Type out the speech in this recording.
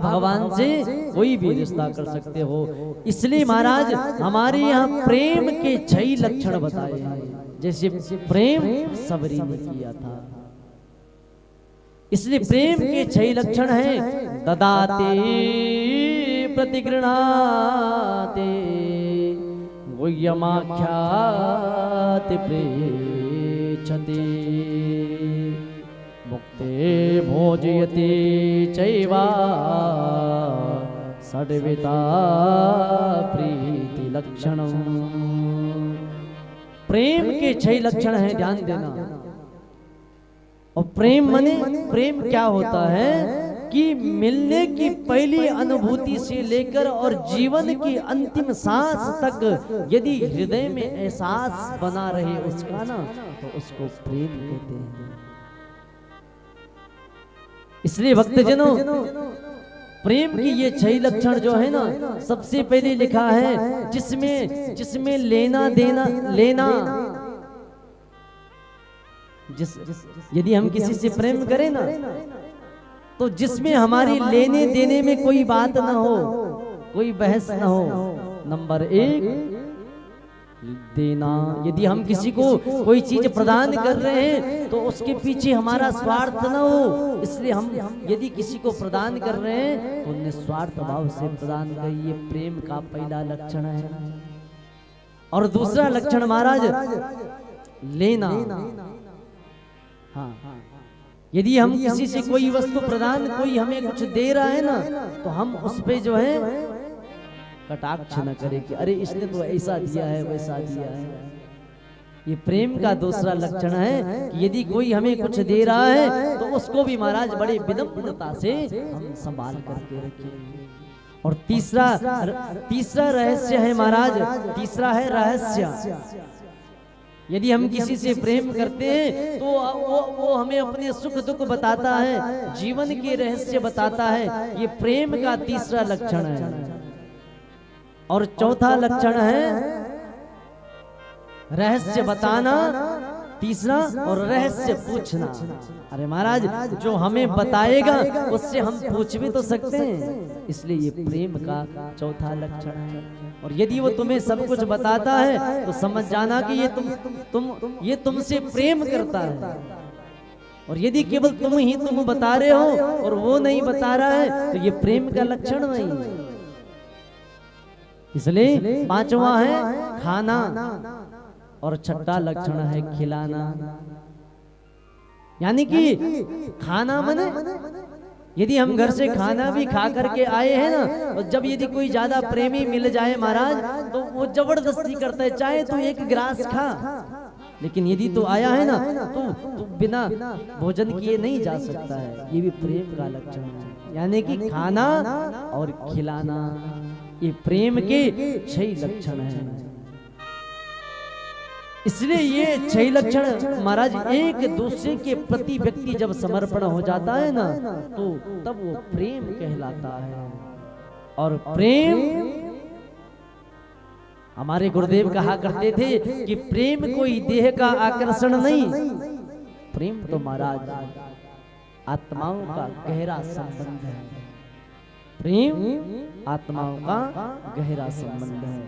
भगवान से कोई भी रिश्ता कर सकते हो। इसलिए महाराज हमारे यहाँ प्रेम के 6 लक्षण बताए हैं, जैसे प्रेम सबरी ने किया था। इसलिए प्रेम के 6 लक्षण हैं। ददाते प्रतिगृणाते गुह्यमाख्याति प्रेक्षते मुक्ते भोजयति चैवा षड्विधा प्रीति लक्षणम। प्रेम के 6 लक्षण हैं, ध्यान देना। और प्रेम माने प्रेम क्या होता है कि मिलने की पहली अनुभूति से लेकर और जीवन की अंतिम सांस तक यदि हृदय में एहसास बना रहे उसका ना, तो उसको प्रेम कहते हैं। इसलिए भक्तजनों प्रेम की ये 6 लक्षण जो है ना, सबसे पहले लिखा है जिसमें लेना देना लेना। यदि हम किसी से प्रेम करें ना, तो जिसमें हमारी लेने देने में कोई बात ना हो, कोई बहस ना हो। नंबर 1 देना। यदि हम किसी को कोई चीज प्रदान कर रहे हैं तो उसके पीछे हमारा स्वार्थ ना हो। इसलिए हम यदि किसी को प्रदान कर रहे हैं तो निस्वार्थ भाव से प्रदान करिए। प्रेम का पहला लक्षण है। और दूसरा लक्षण महाराज लेना। हाँ, यदि हम किसी से कोई वस्तु प्रदान, कोई हमें कुछ दे रहा है ना, तो हम उस पे जो है कटाक्ष न करें कि अरे इसने तो ऐसा दिया है वैसा दिया है। ये प्रेम का दूसरा लक्षण है कि यदि कोई हमें कुछ दे रहा है तो उसको भी महाराज बड़े विनम्रता से हम संभाल करके रखें। और तीसरा रहस्य है महाराज, तीसरा है रहस्य। यदि हम किसी से प्रेम करते हैं तो वो हमें अपने सुख दुख बताता है, जीवन के रहस्य बताता है। ये प्रेम का तीसरा लक्षण है। और चौथा लक्षण है रहस्य बताना, तीसरा और रहस्य पूछना। अरे महाराज जो हमें बताएगा उससे हम पूछ भी तो सकते हैं। इसलिए ये प्रेम का चौथा लक्षण है। और यदि वो तुम्हें सब कुछ बताता है तो समझ जाना कि ये तुमसे प्रेम करता है। और यदि केवल तुम बता रहे हो और वो नहीं बता रहा है तो ये प्रेम का लक्षण नहीं है। इसलिए 5वां है खाना और 6ठा लक्षण है खिलाना। यानी कि खाना माने यदि हम घर से खाना भी खा करके आए हैं ना, तो जब यदि कोई ज्यादा प्रेमी मिल जाए महाराज तो वो जबरदस्ती करता है, चाहे तो 1 गिलास खा, लेकिन यदि तो आया है ना तो बिना भोजन किए नहीं जा सकता है। ये भी प्रेम का लक्षण है। यानी कि खाना और खिलाना ये प्रेम के 6 लक्षण हैं। इसलिए ये 6 लक्षण महाराज एक दूसरे के प्रति व्यक्ति जब समर्पण हो जाता है ना, तो तब वो प्रेम कहलाता है। और प्रेम हमारे गुरुदेव कहा करते थे कि प्रेम कोई देह का आकर्षण नहीं, प्रेम तो महाराज आत्माओं का गहरा संबंध है। प्रेम आत्माओं का गहरा संबंध है।